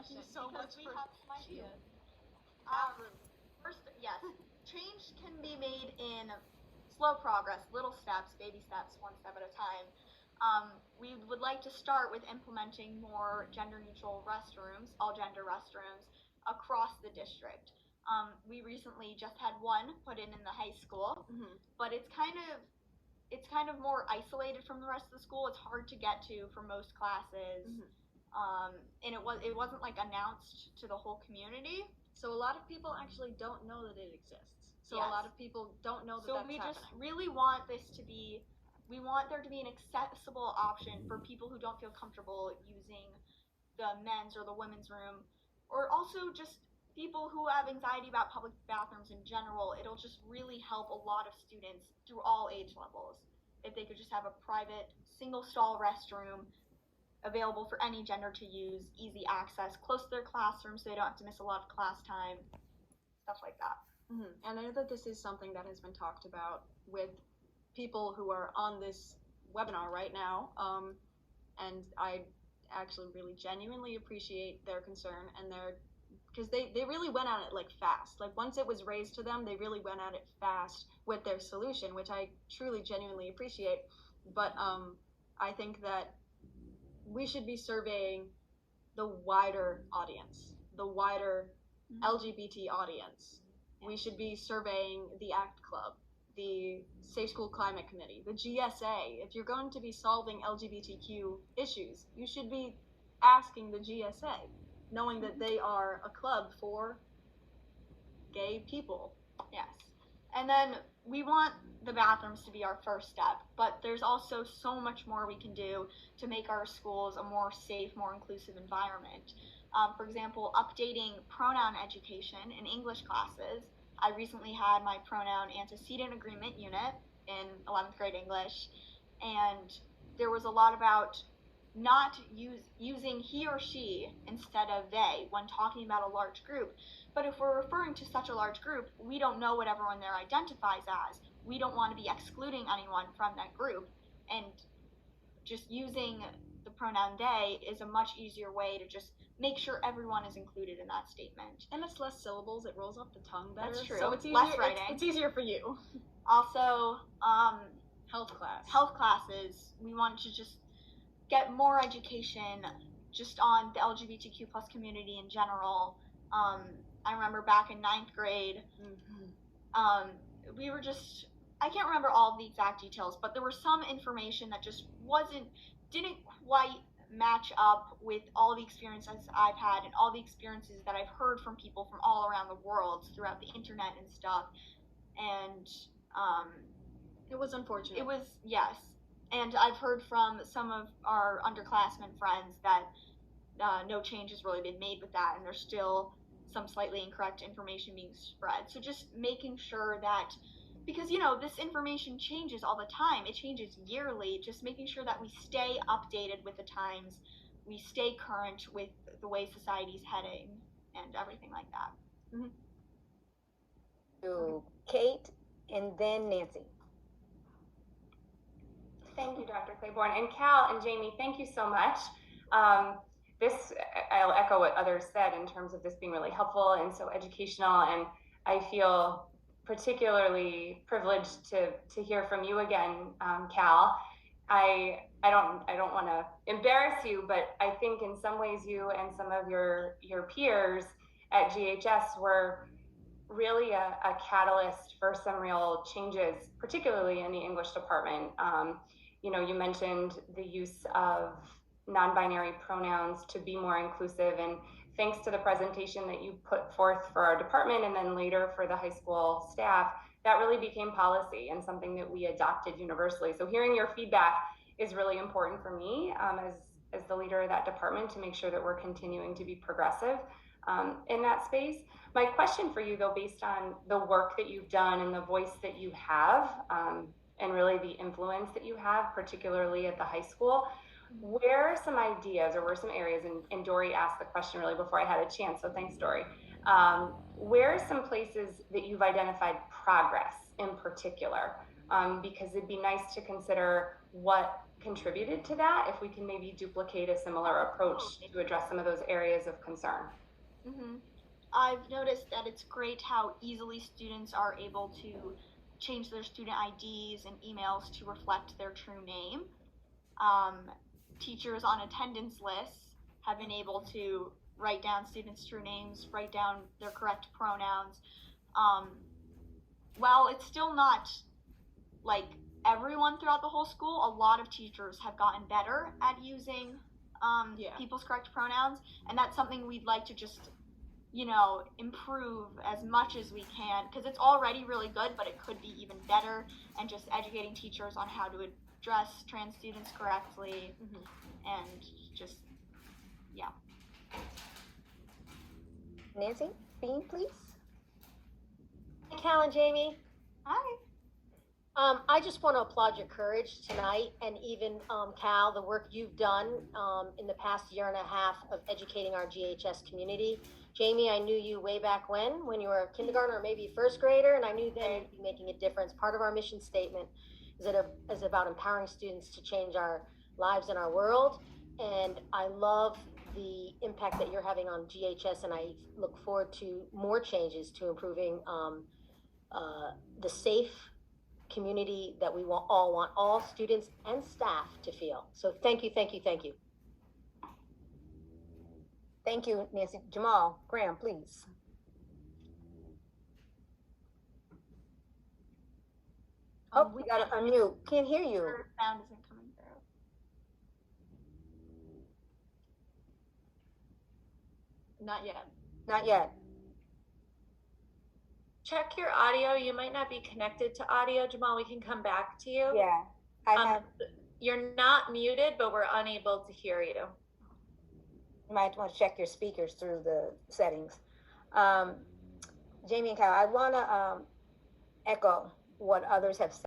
thank you so much we for have some ideas. First, yes, change can be made in slow progress, little steps, baby steps, one step at a time. We would like to start with implementing more gender-neutral restrooms, all-gender restrooms, across the district. We recently just had one put in the high school, but it's kind of more isolated from the rest of the school. It's hard to get to for most classes, and it wasn't like announced to the whole community. So a lot of people actually don't know that it exists. So Yes. A lot of people don't know that So that's we happening. just really want we want there to be an accessible option for people who don't feel comfortable using the men's or the women's room, or also just people who have anxiety about public bathrooms in general. It'll just really help a lot of students through all age levels if they could just have a private single stall restroom available for any gender to use, easy access, close to their classroom so they don't have to miss a lot of class time, stuff like that. And I know that this is something that has been talked about with people who are on this webinar right now, and I actually really genuinely appreciate their concern and because they really went at it like fast. Like once it was raised to them, they really went at it fast with their solution, which I truly genuinely appreciate. But I think that we should be surveying the wider audience, the wider LGBT audience. We should be surveying the ACT Club, the Safe School Climate Committee, the GSA. If you're going to be solving LGBTQ issues, you should be asking the GSA, knowing that they are a club for gay people. Yes. And then we want the bathrooms to be our first step, but there's also so much more we can do to make our schools a more safe, more inclusive environment. For example, updating pronoun education in English classes. I recently had my pronoun antecedent agreement unit in 11th grade English, and there was a lot about not using he or she instead of they when talking about a large group. But if we're referring to such a large group, we don't know what everyone there identifies as. We don't want to be excluding anyone from that group, and just using the pronoun they is a much easier way to just make sure everyone is included in that statement. And it's less syllables, it rolls off the tongue better. That's true. So it's easier, less writing. It's easier for you. Also, health classes. We want to just get more education just on the LGBTQ plus community in general. I remember back in 9th grade, we were just, I can't remember all of the exact details, but there was some information that just didn't quite match up with all the experiences I've had and all the experiences that I've heard from people from all around the world throughout the internet and stuff. And it was unfortunate. It was, yes. And I've heard from some of our underclassmen friends that no change has really been made with that, and there's still some slightly incorrect information being spread. So just making sure that, because this information changes all the time, it changes yearly, just making sure that we stay updated with the times, we stay current with the way society's heading and everything like that. To Kate and then Nancy. Thank you, Dr. Claiborne. And Cal and Jamie, thank you so much. I'll echo what others said in terms of this being really helpful and so educational, and I feel particularly privileged to hear from you again, Cal. I don't want to embarrass you, but I think in some ways you and some of your peers at GHS were really a catalyst for some real changes, particularly in the English department. You mentioned the use of non-binary pronouns to be more inclusive, and thanks to the presentation that you put forth for our department and then later for the high school staff, that really became policy and something that we adopted universally. So hearing your feedback is really important for me as the leader of that department to make sure that we're continuing to be progressive in that space. My question for you, though, based on the work that you've done and the voice that you have, and really the influence that you have, particularly at the high school, where are some ideas or where are some areas, and Dory asked the question really before I had a chance, so thanks, Dory. Where are some places that you've identified progress in particular? Because it'd be nice to consider what contributed to that, if we can maybe duplicate a similar approach to address some of those areas of concern. Mm-hmm. I've noticed that it's great how easily students are able to change their student IDs and emails to reflect their true name. Teachers on attendance lists have been able to write down students' true names, write down their correct pronouns. While it's still not like everyone throughout the whole school, a lot of teachers have gotten better at using people's correct pronouns, and that's something we'd like to just improve as much as we can, because it's already really good, but it could be even better, and just educating teachers on how to address trans students correctly, and just, yeah. Nancy, Bean, please. Hi, Cal and Jamie. Hi. I just want to applaud your courage tonight, and even Cal, the work you've done in the past year and a half of educating our GHS community. Jamie, I knew you way back when you were a kindergartner or maybe first grader, and I knew then you'd be making a difference. Part of our mission statement is about empowering students to change our lives and our world, and I love the impact that you're having on GHS, and I look forward to more changes to improving the safe community that we all want all students and staff to feel. So thank you, thank you, thank you. Thank you, Nancy. Jamal, Graham, please. Oh, we got to unmute. Can't hear you. Your sound isn't coming through. Not yet. Not yet. Check your audio. You might not be connected to audio, Jamal. We can come back to you. Yeah, I have. You're not muted, but we're unable to hear you. You might want to check your speakers through the settings. Jamie and Kyle, I want to echo what others have said.